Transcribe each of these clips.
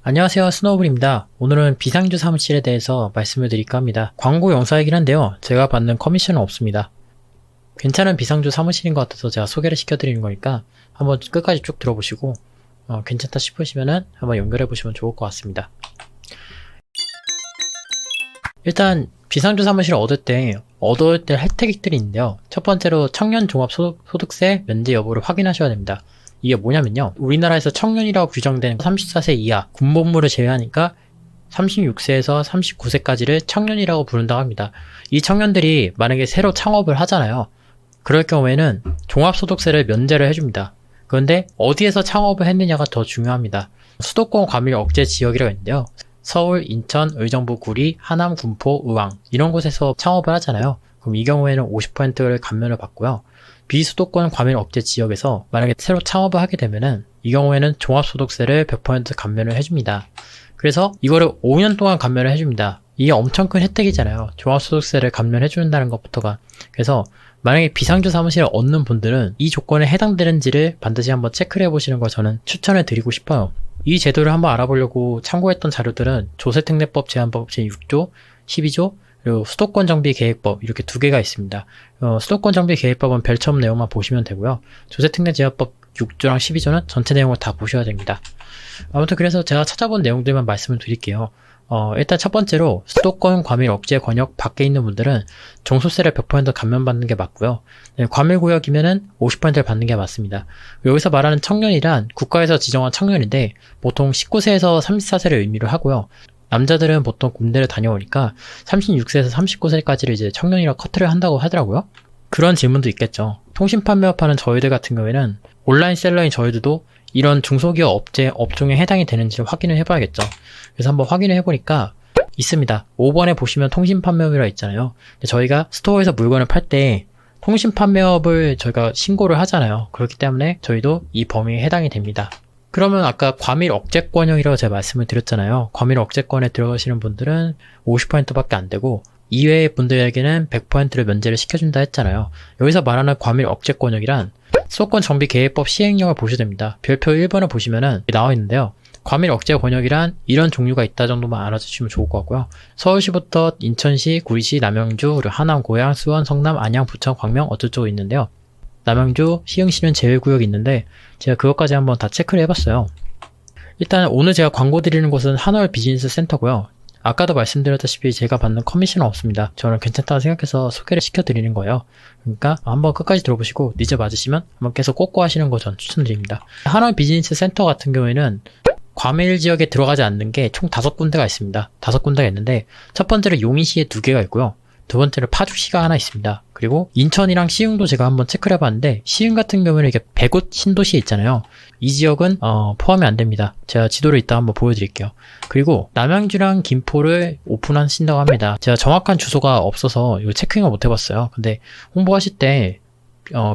안녕하세요, 스노우블입니다. 오늘은 비상주 사무실에 대해서 말씀을 드릴까 합니다. 광고 영상이긴 한데요, 제가 받는 커미션은 없습니다. 괜찮은 비상주 사무실인 것 같아서 제가 소개를 시켜드리는 거니까 한번 끝까지 쭉 들어보시고 괜찮다 싶으시면은 한번 연결해 보시면 좋을 것 같습니다. 일단 비상주 사무실을 얻을 때 혜택들이 있는데요. 첫 번째로 청년 종합소득세 면제 여부를 확인하셔야 됩니다. 이게 뭐냐면요, 우리나라에서 청년이라고 규정된 34세 이하 군복무를 제외하니까 36세에서 39세까지를 청년이라고 부른다고 합니다. 이 청년들이 만약에 새로 창업을 하잖아요. 그럴 경우에는 종합소득세를 면제를 해줍니다. 그런데 어디에서 창업을 했느냐가 더 중요합니다. 수도권 과밀 억제 지역이라고 있는데요, 서울, 인천, 의정부, 구리, 하남, 군포, 의왕 이런 곳에서 창업을 하잖아요. 그럼 이 경우에는 50%를 감면을 받고요. 비수도권 과밀 억제 지역에서 만약에 새로 창업을 하게 되면은 이 경우에는 종합소득세를 100% 감면을 해줍니다. 그래서 이거를 5년 동안 감면을 해줍니다. 이게 엄청 큰 혜택이잖아요. 종합소득세를 감면해준다는 것부터가. 그래서 만약에 비상주 사무실을 얻는 분들은 이 조건에 해당되는지를 반드시 한번 체크를 해보시는 걸 저는 추천을 드리고 싶어요. 이 제도를 한번 알아보려고 참고했던 자료들은 조세특례법 제한법 제6조, 12조, 그리고 수도권 정비 계획법 이렇게 두 개가 있습니다. 수도권 정비 계획법은 별첨 내용만 보시면 되고요. 조세특례 제한법 6조랑 12조는 전체 내용을 다 보셔야 됩니다. 아무튼 그래서 제가 찾아본 내용들만 말씀을 드릴게요. 일단 첫 번째로 수도권 과밀 억제 권역 밖에 있는 분들은 종소세를 100% 감면받는 게 맞고요. 네, 과밀구역이면은 50%를 받는 게 맞습니다. 여기서 말하는 청년이란 국가에서 지정한 청년인데 보통 19세에서 34세를 의미를 하고요. 남자들은 보통 군대를 다녀오니까 36세에서 39세까지를 이제 청년이라 커트를 한다고 하더라고요. 그런 질문도 있겠죠. 통신 판매업하는 저희들 같은 경우에는 온라인 셀러인 저희들도 이런 중소기업 업종에 해당이 되는지를 확인을 해봐야겠죠. 그래서 한번 확인을 해보니까 있습니다. 5번에 보시면 통신 판매업이라고 있잖아요. 근데 저희가 스토어에서 물건을 팔 때 통신 판매업을 저희가 신고를 하잖아요. 그렇기 때문에 저희도 이 범위에 해당이 됩니다. 그러면 아까 과밀 억제권형이라고 제가 말씀을 드렸잖아요. 과밀 억제권에 들어가시는 분들은 50%밖에 안 되고 이외의 분들에게는 100%를 면제를 시켜준다 했잖아요. 여기서 말하는 과밀 억제권형이란 수도권 정비 계획법 시행령을 보셔야 됩니다. 별표 1번을 보시면은 나와 있는데요. 과밀 억제 권역이란 이런 종류가 있다 정도만 알아주시면 좋을 것 같고요. 서울시부터 인천시, 구리시, 남양주, 그리고 하남, 고양, 수원, 성남, 안양, 부천, 광명 어쩌고 있는데요. 남양주, 시흥시는 제외구역이 있는데 제가 그것까지 한번 다 체크를 해봤어요. 일단 오늘 제가 광고 드리는 곳은 한월 비즈니스 센터고요. 아까도 말씀드렸다시피 제가 받는 커미션은 없습니다. 저는 괜찮다고 생각해서 소개를 시켜드리는 거예요. 그러니까 한번 끝까지 들어보시고 니즈 맞으시면 한번 계속 꽂고 하시는 거 전 추천드립니다. 한월 비즈니스 센터 같은 경우에는 과밀 지역에 들어가지 않는 게 총 5군데가 있습니다. 5군데가 있는데 첫 번째로 용인시에 2개가 있고요. 두 번째로 파주시가 하나 있습니다. 그리고 인천이랑 시흥도 제가 한번 체크를 해봤는데 시흥 같은 경우에는 이게 백옷 신도시에 있잖아요. 이 지역은 포함이 안 됩니다. 제가 지도를 이따 한번 보여드릴게요. 그리고 남양주랑 김포를 오픈하신다고 합니다. 제가 정확한 주소가 없어서 이거 체크ing을 못 해봤어요. 근데 홍보하실 때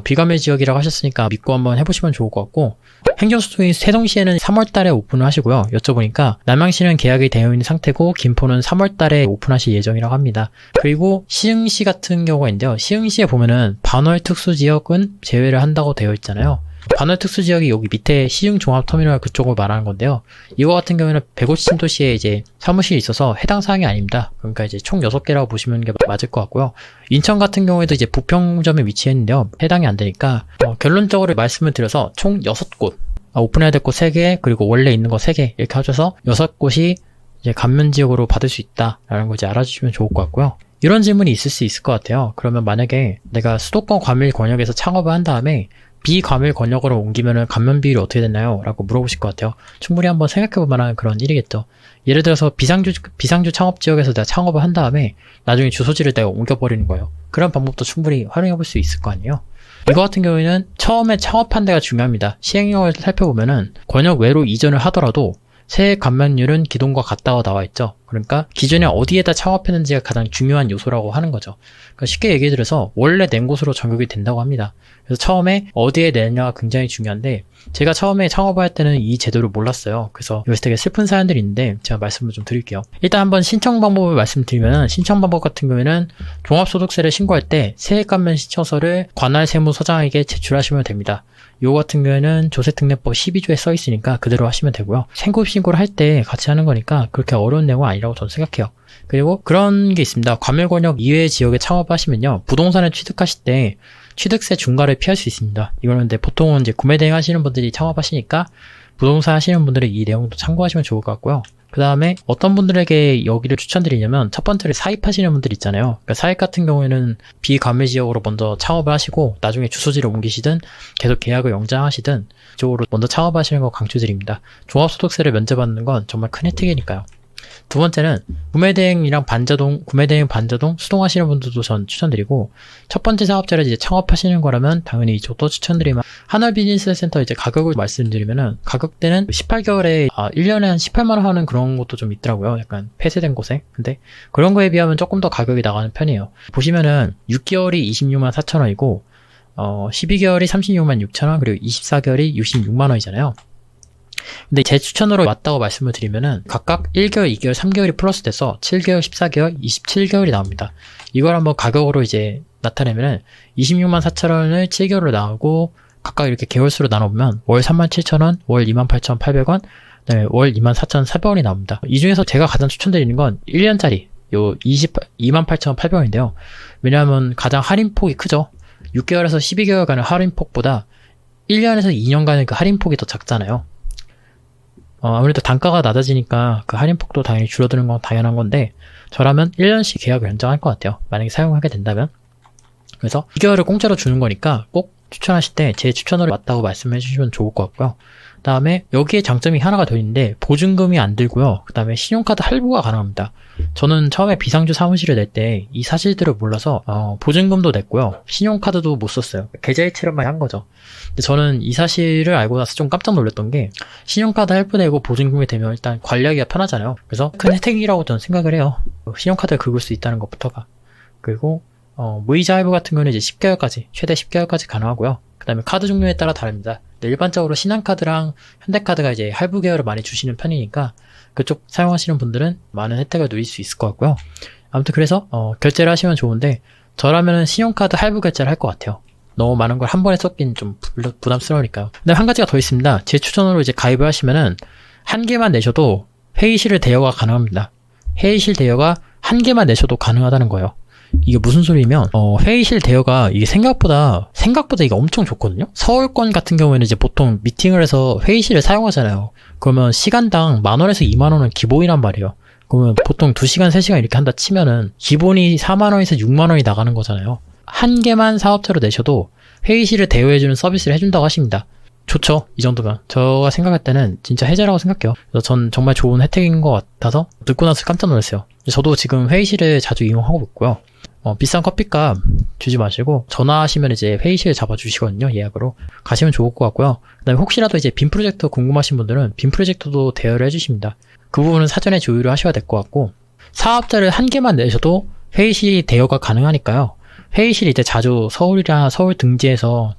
비감의 지역이라고 하셨으니까 믿고 한번 해보시면 좋을 것 같고, 행정소속인 세종시에는 3월달에 오픈을 하시고요. 여쭤보니까 남양시는 계약이 되어 있는 상태고 김포는 3월달에 오픈하실 예정이라고 합니다. 그리고 시흥시 같은 경우가 있는데요. 시흥시에 보면은 반월 특수지역은 제외를 한다고 되어 있잖아요. 반월 특수지역이 여기 밑에 시흥 종합터미널 그쪽을 말하는 건데요. 이거 같은 경우에는 150신도시에 이제 사무실이 있어서 해당 사항이 아닙니다. 그러니까 이제 총 6개라고 보시면 게 맞을 것 같고요. 인천 같은 경우에도 이제 부평점에 위치했는데요. 해당이 안 되니까 결론적으로 말씀을 드려서 총 6곳, 오픈해야 될 곳 3개, 그리고 원래 있는 거 3개 이렇게 하셔서 6곳이 이제 감면 지역으로 받을 수 있다라는 거 이제 알아주시면 좋을 것 같고요. 이런 질문이 있을 수 있을 것 같아요. 그러면 만약에 내가 수도권 과밀 권역에서 창업을 한 다음에 비과밀 권역으로 옮기면은 감면 비율이 어떻게 되나요? 라고 물어보실 것 같아요. 충분히 한번 생각해볼 만한 그런 일이겠죠. 예를 들어서 비상주 창업 지역에서 내가 창업을 한 다음에 나중에 주소지를 내가 옮겨버리는 거예요. 그런 방법도 충분히 활용해볼 수 있을 거 아니에요. 이거 같은 경우에는 처음에 창업한 데가 중요합니다. 시행령을 살펴보면은 권역 외로 이전을 하더라도 세액 감면율은 기존과 같다고 나와 있죠. 그러니까 기존에 어디에다 창업했는지가 가장 중요한 요소라고 하는 거죠. 그러니까 쉽게 얘기해 드려서 원래 낸 곳으로 전격이 된다고 합니다. 그래서 처음에 어디에 내냐가 굉장히 중요한데 제가 처음에 창업을 할 때는 이 제도를 몰랐어요. 그래서 여기서 되게 슬픈 사연들이 있는데 제가 말씀을 좀 드릴게요. 일단 한번 신청 방법을 말씀드리면 신청 방법 같은 경우에는 종합소득세를 신고할 때 세액감면 신청서를 관할 세무서장에게 제출하시면 됩니다. 요거 같은 경우에는 조세특례법 12조에 써 있으니까 그대로 하시면 되고요. 생급 신고를 할 때 같이 하는 거니까 그렇게 어려운 내용은 아니라고 저는 생각해요. 그리고 그런 게 있습니다. 과밀권역 이외의 지역에 창업하시면요. 부동산을 취득하실 때 취득세 중과를 피할 수 있습니다. 이거는 근데 보통은 이제 구매 대행 하시는 분들이 창업하시니까 부동산 하시는 분들은 이 내용도 참고하시면 좋을 것 같고요. 그 다음에 어떤 분들에게 여기를 추천드리냐면 첫 번째로 사입하시는 분들 있잖아요. 그러니까 사입 같은 경우에는 비과밀 지역으로 먼저 창업을 하시고 나중에 주소지를 옮기시든 계속 계약을 연장하시든 이쪽으로 먼저 창업하시는 거 강추드립니다. 종합소득세를 면제받는 건 정말 큰 혜택이니까요. 두 번째는 구매대행이랑 구매대행 반자동 수동하시는 분들도 전 추천드리고 첫 번째 사업자를 이제 창업하시는 거라면 당연히 이쪽도 추천드리면 한월 비즈니스 센터 이제 가격을 말씀드리면은 가격대는 18개월에 1년에 한 18만원 하는 그런 것도 좀 있더라고요. 약간 폐쇄된 곳에. 근데 그런 거에 비하면 조금 더 가격이 나가는 편이에요. 보시면은 6개월이 26만 4천원이고 12개월이 36만 6천원 그리고 24개월이 66만원이잖아요. 근데 제 추천으로 맞다고 말씀을 드리면은 각각 1개월, 2개월, 3개월이 플러스 돼서 7개월, 14개월, 27개월이 나옵니다. 이걸 한번 가격으로 이제 나타내면은 26만 4천원을 7개월로 나오고 각각 이렇게 개월수로 나눠보면 월 37,000원, 월 28,800원, 그다음에 월 24,400원이 나옵니다. 이 중에서 제가 가장 추천드리는 건 1년짜리 요 28,800원인데요. 왜냐하면 가장 할인폭이 크죠. 6개월에서 12개월간의 할인폭보다 1년에서 2년간의 그 할인폭이 더 작잖아요. 아무래도 단가가 낮아지니까 그 할인폭도 당연히 줄어드는 건 당연한 건데 저라면 1년씩 계약을 연장할 것 같아요. 만약에 사용하게 된다면. 그래서 2개월을 공짜로 주는 거니까 꼭 추천하실 때 제 추천으로 맞다고 말씀해 주시면 좋을 것 같고요. 그 다음에 여기에 장점이 하나가 더 있는데 보증금이 안 들고요. 그 다음에 신용카드 할부가 가능합니다. 저는 처음에 비상주 사무실을 낼 때 이 사실들을 몰라서 보증금도 냈고요. 신용카드도 못 썼어요. 계좌이체로만 한 거죠. 근데 저는 이 사실을 알고 나서 좀 깜짝 놀랐던 게 신용카드 할부 내고 보증금이 되면 일단 관리하기가 편하잖아요. 그래서 큰 혜택이라고 저는 생각을 해요. 신용카드를 긁을 수 있다는 것부터가. 그리고 무이자 할부 같은 경우는 이제 10개월까지, 최대 10개월까지 가능하고요. 그 다음에 카드 종류에 따라 다릅니다. 근데 일반적으로 신한카드랑 현대카드가 이제 할부 계열을 많이 주시는 편이니까 그쪽 사용하시는 분들은 많은 혜택을 누릴 수 있을 것 같고요. 아무튼 그래서 결제를 하시면 좋은데 저라면은 신용카드 할부 결제를 할 것 같아요. 너무 많은 걸 한 번에 쏟긴 좀 부담스러우니까요. 근데 한 가지가 더 있습니다. 제 추천으로 이제 가입을 하시면은 한 개만 내셔도 회의실 대여가 가능합니다. 회의실 대여가 한 개만 내셔도 가능하다는 거예요. 이게 무슨 소리냐면 회의실 대여가 이게 생각보다 이게 엄청 좋거든요. 서울권 같은 경우에는 이제 보통 미팅을 해서 회의실을 사용하잖아요. 그러면 시간당 10,000원에서 20,000원은 기본이란 말이에요. 그러면 보통 2시간, 3시간 이렇게 한다 치면은 기본이 40,000원에서 60,000원이 나가는 거잖아요. 한 개만 사업자로 내셔도 회의실을 대여해주는 서비스를 해준다고 하십니다. 좋죠. 이 정도면. 제가 생각할 때는 진짜 혜자라고 생각해요. 그래서 전 정말 좋은 혜택인 것 같아서 듣고 나서 깜짝 놀랐어요. 저도 지금 회의실을 자주 이용하고 있고요. 비싼 커피값 주지 마시고 전화하시면 이제 회의실 잡아주시거든요. 예약으로. 가시면 좋을 것 같고요. 그 다음에 혹시라도 이제 빔 프로젝터 궁금하신 분들은 빔 프로젝터도 대여를 해주십니다. 그 부분은 사전에 조율을 하셔야 될 것 같고 사업자를 한 개만 내셔도 회의실 대여가 가능하니까요. 회의실 이제 자주 서울이나 서울 등지에서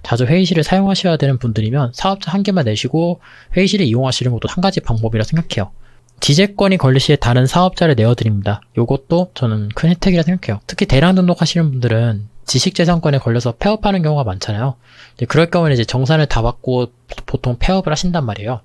자주 회의실을 사용하셔야 되는 분들이면 사업자 한 개만 내시고 회의실을 이용하시는 것도 한 가지 방법이라 생각해요. 지재권이 걸릴 시에 다른 사업자를 내어드립니다. 요것도 저는 큰 혜택이라 생각해요. 특히 대량 등록하시는 분들은 지식재산권에 걸려서 폐업하는 경우가 많잖아요. 그럴 경우는 이제 정산을 다 받고 보통 폐업을 하신단 말이에요.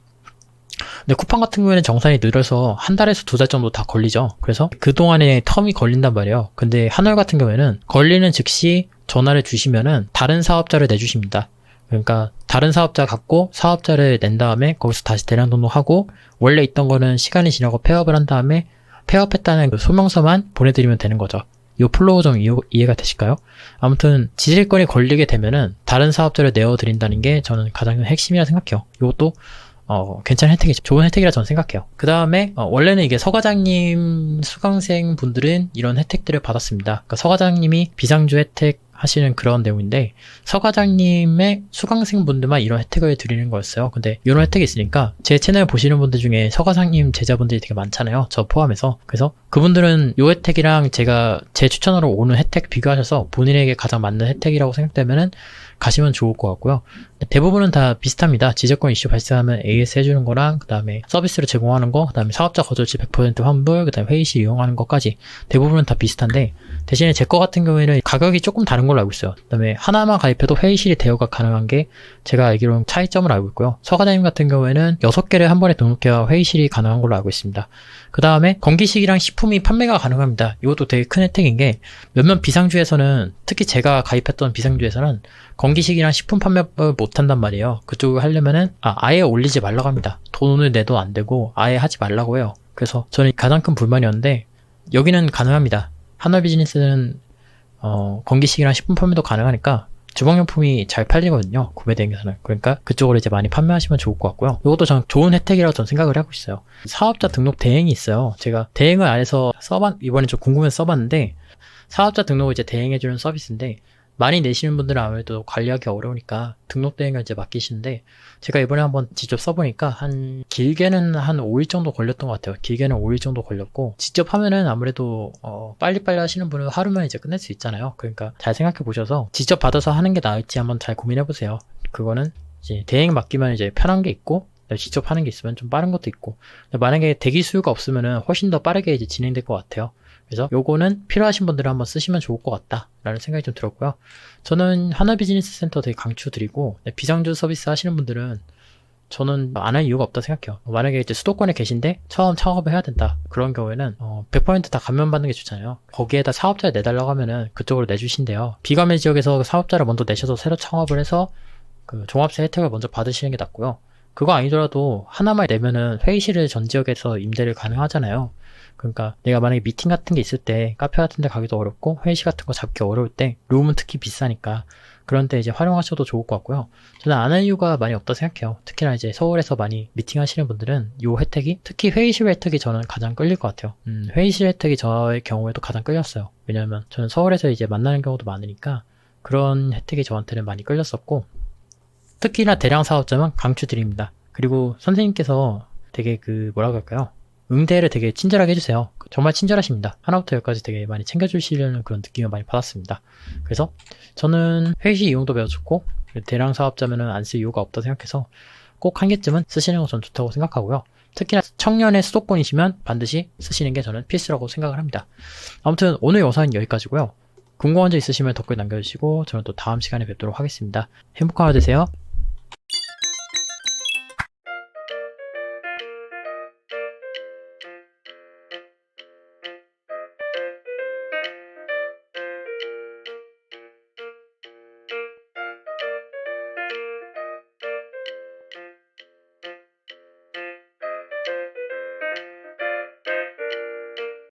근데 쿠팡 같은 경우에는 정산이 느려서 한 달에서 2달 정도 다 걸리죠. 그래서 그동안에 텀이 걸린단 말이에요. 근데 한월 같은 경우에는 걸리는 즉시 전화를 주시면은 다른 사업자를 내주십니다. 그러니까 다른 사업자 갖고 사업자를 낸 다음에 거기서 다시 대량 등록하고 원래 있던 거는 시간이 지나고 폐업을 한 다음에 폐업했다는 그 소명서만 보내드리면 되는 거죠. 이 플로우 좀 이해가 되실까요? 아무튼 지질권이 걸리게 되면은 다른 사업자를 내어드린다는 게 저는 가장 핵심이라 생각해요. 이것도 괜찮은 혜택이죠. 좋은 혜택이라 저는 생각해요. 그 다음에 원래는 이게 서과장님 수강생 분들은 이런 혜택들을 받았습니다. 그러니까 서과장님이 비상주 혜택 하시는 그런 내용인데, 서과장님의 수강생분들만 이런 혜택을 드리는 거였어요. 근데 이런 혜택이 있으니까 제 채널 보시는 분들 중에 서과장님 제자분들이 되게 많잖아요. 저 포함해서. 그래서 그분들은 이 혜택이랑 제가 제 추천으로 오는 혜택 비교하셔서 본인에게 가장 맞는 혜택이라고 생각되면은 가시면 좋을 것 같고요. 대부분은 다 비슷합니다. 지적권 이슈 발생하면 AS 해주는 거랑, 그 다음에 서비스를 제공하는 거, 그 다음에 사업자 거절시 100% 환불, 그 다음에 회의실 이용하는 것까지 대부분은 다 비슷한데, 대신에 제 거 같은 경우에는 가격이 조금 다른 걸로 알고 있어요. 그 다음에 하나만 가입해도 회의실이 대여가 가능한 게 제가 알기로는 차이점을 알고 있고요. 서과장님 같은 경우에는 6개를 한 번에 등록해야 회의실이 가능한 걸로 알고 있습니다. 그 다음에 건기식이랑 식품이 판매가 가능합니다. 이것도 되게 큰 혜택인 게, 몇몇 비상주에서는, 특히 제가 가입했던 비상주에서는 건기식이랑 식품 판매를 못한단 말이에요. 그쪽을 하려면은 아예 올리지 말라고 합니다. 돈을 내도 안 되고 아예 하지 말라고 해요. 그래서 저는 가장 큰 불만이었는데, 여기는 가능합니다. 하나 비즈니스는 건기식이랑 식품 판매도 가능하니까 주방용품이 잘 팔리거든요. 구매대행에서는. 그러니까 그쪽으로 이제 많이 판매하시면 좋을 것 같고요. 이것도 전 좋은 혜택이라고 전 생각을 하고 있어요. 사업자 등록 대행이 있어요. 제가 대행을 안 해서 이번에 좀 궁금해서 써봤는데, 사업자 등록을 이제 대행해주는 서비스인데, 많이 내시는 분들은 아무래도 관리하기 어려우니까 등록 대행을 이제 맡기시는데, 제가 이번에 한번 직접 써보니까 길게는 한 5일 정도 걸렸던 것 같아요. 길게는 5일 정도 걸렸고, 직접 하면은 아무래도 빨리빨리 하시는 분은 하루면 이제 끝낼 수 있잖아요. 그러니까 잘 생각해 보셔서 직접 받아서 하는 게 나을지 한번 잘 고민해 보세요. 그거는 이제 대행 맡기면 이제 편한 게 있고, 직접 하는 게 있으면 좀 빠른 것도 있고, 만약에 대기 수요가 없으면은 훨씬 더 빠르게 이제 진행될 것 같아요. 그래서 요거는 필요하신 분들은 한번 쓰시면 좋을 것 같다 라는 생각이 좀 들었고요. 저는 하나 비즈니스 센터 되게 강추드리고, 비상주 서비스 하시는 분들은 저는 안 할 이유가 없다 생각해요. 만약에 이제 수도권에 계신데 처음 창업을 해야 된다, 그런 경우에는 100% 감면받는 게 좋잖아요. 거기에다 사업자를 내달라고 하면은 그쪽으로 내주신대요. 비감면 지역에서 사업자를 먼저 내셔서 새로 창업을 해서 그 종합세 혜택을 먼저 받으시는 게 낫고요. 그거 아니더라도 하나만 내면은 회의실을 전 지역에서 임대를 가능하잖아요. 그러니까 내가 만약에 미팅 같은 게 있을 때 카페 같은 데 가기도 어렵고 회의실 같은 거 잡기 어려울 때, 룸은 특히 비싸니까 그런 때 이제 활용하셔도 좋을 것 같고요. 저는 안 할 이유가 많이 없다 생각해요. 특히나 이제 서울에서 많이 미팅 하시는 분들은 요 혜택이, 특히 회의실 혜택이 저는 가장 끌릴 것 같아요. 회의실 혜택이 저의 경우에도 가장 끌렸어요. 왜냐면 저는 서울에서 이제 만나는 경우도 많으니까 그런 혜택이 저한테는 많이 끌렸었고, 특히나 대량 사업자만 강추드립니다. 그리고 선생님께서 되게 뭐라고 할까요? 응대를 되게 친절하게 해주세요. 정말 친절하십니다. 하나부터 열까지 되게 많이 챙겨주시려는 그런 느낌을 많이 받았습니다. 그래서 저는 회의실 이용도 매우 좋고, 대량 사업자면은 안 쓸 이유가 없다 생각해서 꼭 한 개쯤은 쓰시는 건 전 좋다고 생각하고요. 특히나 청년의 수도권이시면 반드시 쓰시는 게 저는 필수라고 생각을 합니다. 아무튼 오늘 영상은 여기까지고요. 궁금한 점 있으시면 댓글 남겨주시고, 저는 또 다음 시간에 뵙도록 하겠습니다. 행복한 하루 되세요.